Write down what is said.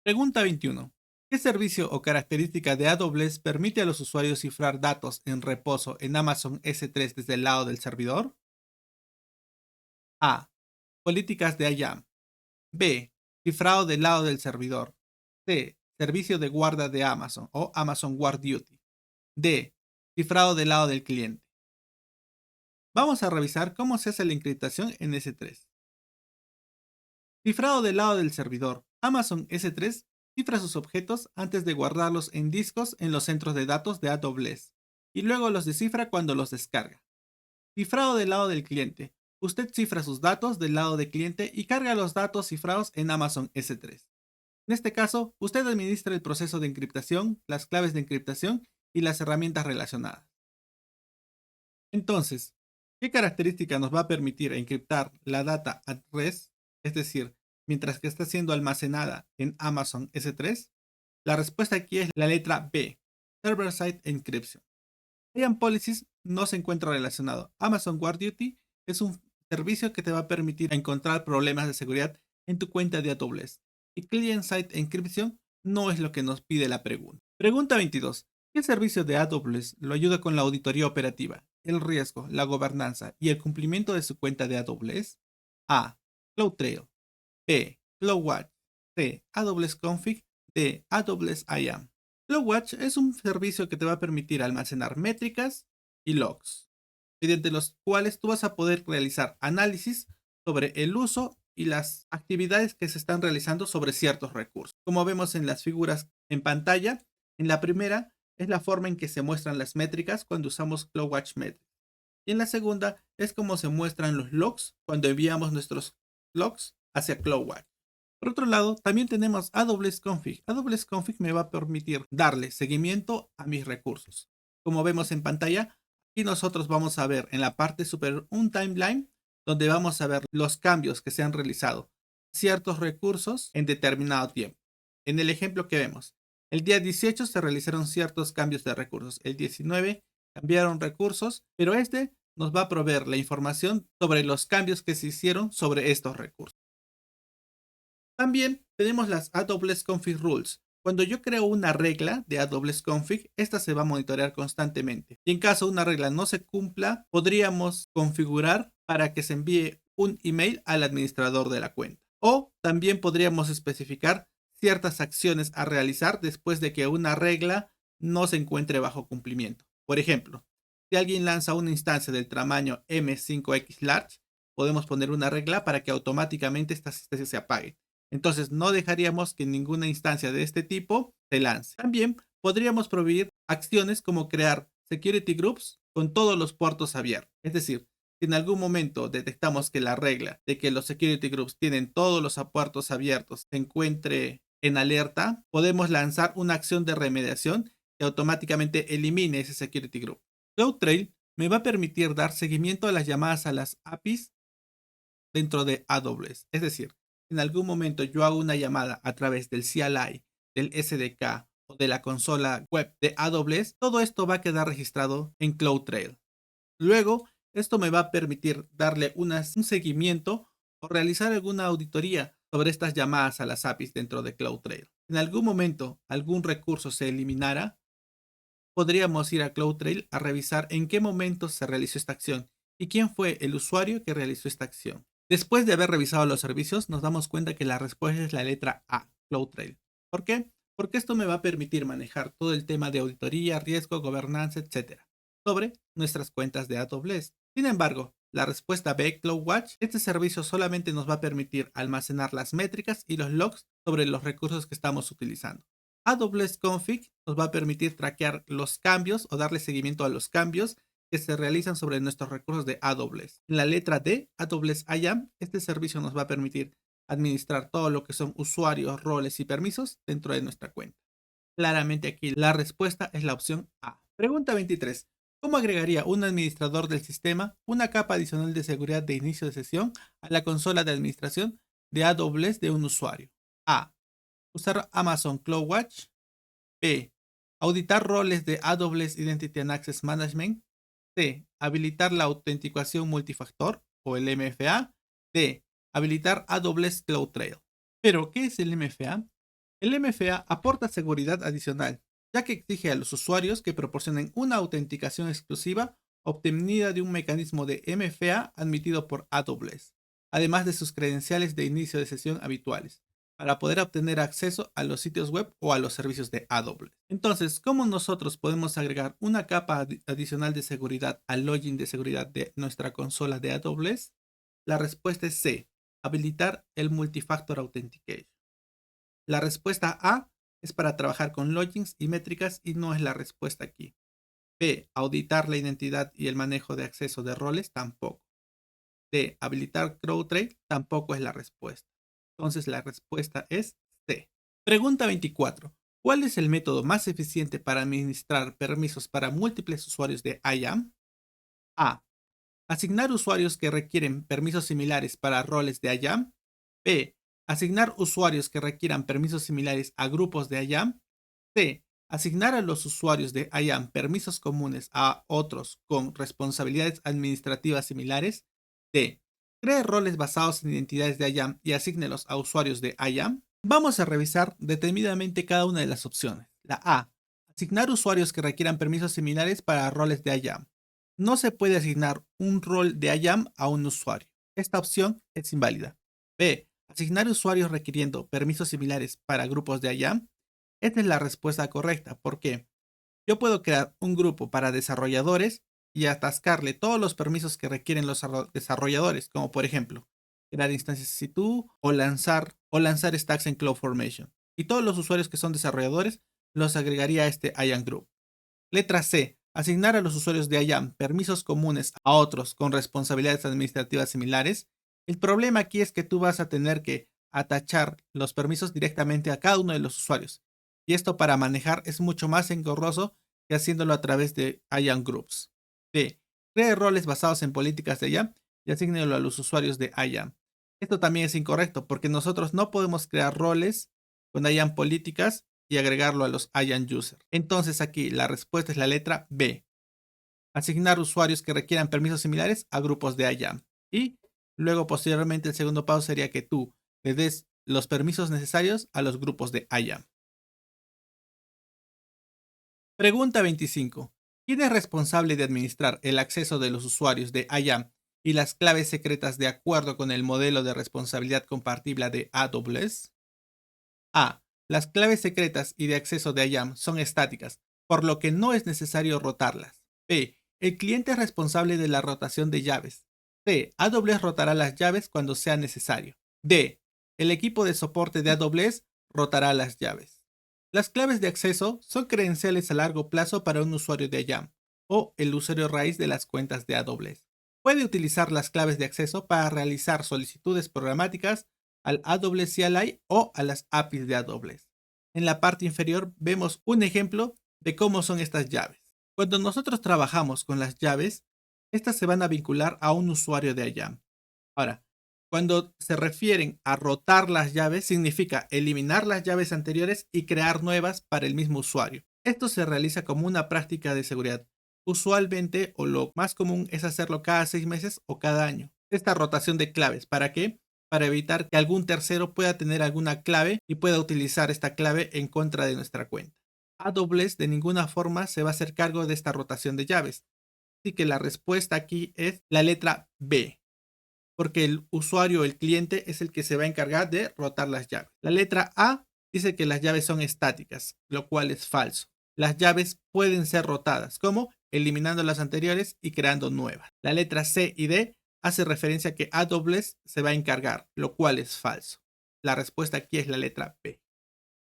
Pregunta 21. ¿Qué servicio o característica de AWS permite a los usuarios cifrar datos en reposo en Amazon S3 desde el lado del servidor? A. Políticas de IAM. B. Cifrado del lado del servidor. C. Servicio de guarda de Amazon o Amazon Guard Duty. D. Cifrado del lado del cliente. Vamos a revisar cómo se hace la encriptación en S3. Cifrado del lado del servidor. Amazon S3 cifra sus objetos antes de guardarlos en discos en los centros de datos de AWS y luego los descifra cuando los descarga. Cifrado del lado del cliente. Usted cifra sus datos del lado del cliente y carga los datos cifrados en Amazon S3. En este caso, usted administra el proceso de encriptación, las claves de encriptación y las herramientas relacionadas. Entonces, ¿qué característica nos va a permitir encriptar la data at rest, es decir, mientras que está siendo almacenada en Amazon S3? La respuesta aquí es la letra B, Server-Side Encryption. IAM Policies no se encuentra relacionado. Amazon Guard Duty es un servicio que te va a permitir encontrar problemas de seguridad en tu cuenta de AWS. Y Client-Side Encryption no es lo que nos pide la pregunta. Pregunta 22. ¿Qué servicio de AWS lo ayuda con la auditoría operativa, el riesgo, la gobernanza y el cumplimiento de su cuenta de AWS? A. CloudTrail. B. CloudWatch. C. AWS Config. D. AWS IAM. CloudWatch es un servicio que te va a permitir almacenar métricas y logs, mediante los cuales tú vas a poder realizar análisis sobre el uso y las actividades que se están realizando sobre ciertos recursos. Como vemos en las figuras en pantalla, en la primera es la forma en que se muestran las métricas cuando usamos CloudWatch Metrics. Y en la segunda es como se muestran los logs cuando enviamos nuestros logs hacia CloudWatch. Por otro lado, también tenemos AWS Config. AWS Config me va a permitir darle seguimiento a mis recursos. Como vemos en pantalla, aquí nosotros vamos a ver en la parte superior un timeline donde vamos a ver los cambios que se han realizado a ciertos recursos en determinado tiempo. En el ejemplo que vemos, el día 18 se realizaron ciertos cambios de recursos. El 19 cambiaron recursos, pero este nos va a proveer la información sobre los cambios que se hicieron sobre estos recursos. También tenemos las AWS Config Rules. Cuando yo creo una regla de AWS Config, esta se va a monitorear constantemente. Y en caso una regla no se cumpla, podríamos configurar para que se envíe un email al administrador de la cuenta. O también podríamos especificar ciertas acciones a realizar después de que una regla no se encuentre bajo cumplimiento. Por ejemplo, si alguien lanza una instancia del tamaño M5X Large, podemos poner una regla para que automáticamente esta instancia se apague. Entonces no dejaríamos que ninguna instancia de este tipo se lance. También podríamos prohibir acciones como crear security groups con todos los puertos abiertos. Es decir, si en algún momento detectamos que la regla de que los security groups tienen todos los puertos abiertos se encuentre en alerta, podemos lanzar una acción de remediación que automáticamente elimine ese security group. CloudTrail me va a permitir dar seguimiento a las llamadas a las APIs dentro de AWS. Es decir, en algún momento yo hago una llamada a través del CLI, del SDK o de la consola web de AWS, todo esto va a quedar registrado en CloudTrail. Luego, esto me va a permitir darle un seguimiento o realizar alguna auditoría sobre estas llamadas a las APIs dentro de CloudTrail. En algún momento algún recurso se eliminara, podríamos ir a CloudTrail a revisar en qué momento se realizó esta acción y quién fue el usuario que realizó esta acción. Después de haber revisado los servicios, nos damos cuenta que la respuesta es la letra A, CloudTrail. ¿Por qué? Porque esto me va a permitir manejar todo el tema de auditoría, riesgo, gobernanza, etcétera, sobre nuestras cuentas de AWS. Sin embargo, la respuesta B, CloudWatch, este servicio solamente nos va a permitir almacenar las métricas y los logs sobre los recursos que estamos utilizando. AWS Config nos va a permitir traquear los cambios o darle seguimiento a los cambios que se realizan sobre nuestros recursos de AWS. En la letra D, AWS IAM, este servicio nos va a permitir administrar todo lo que son usuarios, roles y permisos dentro de nuestra cuenta. Claramente aquí la respuesta es la opción A. Pregunta 23. ¿Cómo agregaría un administrador del sistema una capa adicional de seguridad de inicio de sesión a la consola de administración de AWS de un usuario? A. Usar Amazon CloudWatch. B. Auditar roles de AWS Identity and Access Management. C. Habilitar la autenticación multifactor o el MFA. D. Habilitar AWS CloudTrail. Pero, ¿qué es el MFA? El MFA aporta seguridad adicional, ya que exige a los usuarios que proporcionen una autenticación exclusiva obtenida de un mecanismo de MFA admitido por AWS, además de sus credenciales de inicio de sesión habituales, para poder obtener acceso a los sitios web o a los servicios de AWS. Entonces, ¿cómo nosotros podemos agregar una capa adicional de seguridad al login de seguridad de nuestra consola de AWS? La respuesta es C, habilitar el Multifactor Authentication. La respuesta A es para trabajar con logins y métricas y no es la respuesta aquí. B, auditar la identidad y el manejo de acceso de roles tampoco. D, habilitar CrowdStrike tampoco es la respuesta. Entonces la respuesta es C. Pregunta 24. ¿Cuál es el método más eficiente para administrar permisos para múltiples usuarios de IAM? A. Asignar usuarios que requieren permisos similares para roles de IAM. B. Asignar usuarios que requieran permisos similares a grupos de IAM. C. Asignar a los usuarios de IAM permisos comunes a otros con responsabilidades administrativas similares. D. Cree roles basados en identidades de IAM y asígnelos a usuarios de IAM. Vamos a revisar detenidamente cada una de las opciones. La A. Asignar usuarios que requieran permisos similares para roles de IAM. No se puede asignar un rol de IAM a un usuario. Esta opción es inválida. B. Asignar usuarios requiriendo permisos similares para grupos de IAM. Esta es la respuesta correcta. ¿Por qué? Yo puedo crear un grupo para desarrolladores y atascarle todos los permisos que requieren los desarrolladores, como por ejemplo, crear instancias situ o lanzar stacks en CloudFormation. Y todos los usuarios que son desarrolladores los agregaría a este IAM Group. Letra C. Asignar a los usuarios de IAM permisos comunes a otros con responsabilidades administrativas similares. El problema aquí es que tú vas a tener que atachar los permisos directamente a cada uno de los usuarios. Y esto para manejar es mucho más engorroso que haciéndolo a través de IAM Groups. D. Cree roles basados en políticas de IAM y asígnelo a los usuarios de IAM. Esto también es incorrecto porque nosotros no podemos crear roles con IAM políticas y agregarlo a los IAM user. Entonces aquí la respuesta es la letra B. Asignar usuarios que requieran permisos similares a grupos de IAM. Y luego posteriormente el segundo paso sería que tú le des los permisos necesarios a los grupos de IAM. Pregunta 25. ¿Quién es responsable de administrar el acceso de los usuarios de IAM y las claves secretas de acuerdo con el modelo de responsabilidad compartible de AWS? A. Las claves secretas y de acceso de IAM son estáticas, por lo que no es necesario rotarlas. B. El cliente es responsable de la rotación de llaves. C. AWS rotará las llaves cuando sea necesario. D. El equipo de soporte de AWS rotará las llaves. Las claves de acceso son credenciales a largo plazo para un usuario de IAM o el usuario raíz de las cuentas de AWS. Puede utilizar las claves de acceso para realizar solicitudes programáticas al AWS CLI o a las APIs de AWS. En la parte inferior vemos un ejemplo de cómo son estas llaves. Cuando nosotros trabajamos con las llaves, estas se van a vincular a un usuario de IAM. Ahora, cuando se refieren a rotar las llaves, significa eliminar las llaves anteriores y crear nuevas para el mismo usuario. Esto se realiza como una práctica de seguridad. Usualmente, o lo más común, es hacerlo cada 6 meses o cada año. Esta rotación de claves, ¿para qué? Para evitar que algún tercero pueda tener alguna clave y pueda utilizar esta clave en contra de nuestra cuenta. AWS de ninguna forma se va a hacer cargo de esta rotación de llaves. Así que la respuesta aquí es la letra B, porque el usuario, el cliente, es el que se va a encargar de rotar las llaves. La letra A dice que las llaves son estáticas, lo cual es falso. Las llaves pueden ser rotadas, como eliminando las anteriores y creando nuevas. La letra C y D hace referencia a que AWS se va a encargar, lo cual es falso. La respuesta aquí es la letra B.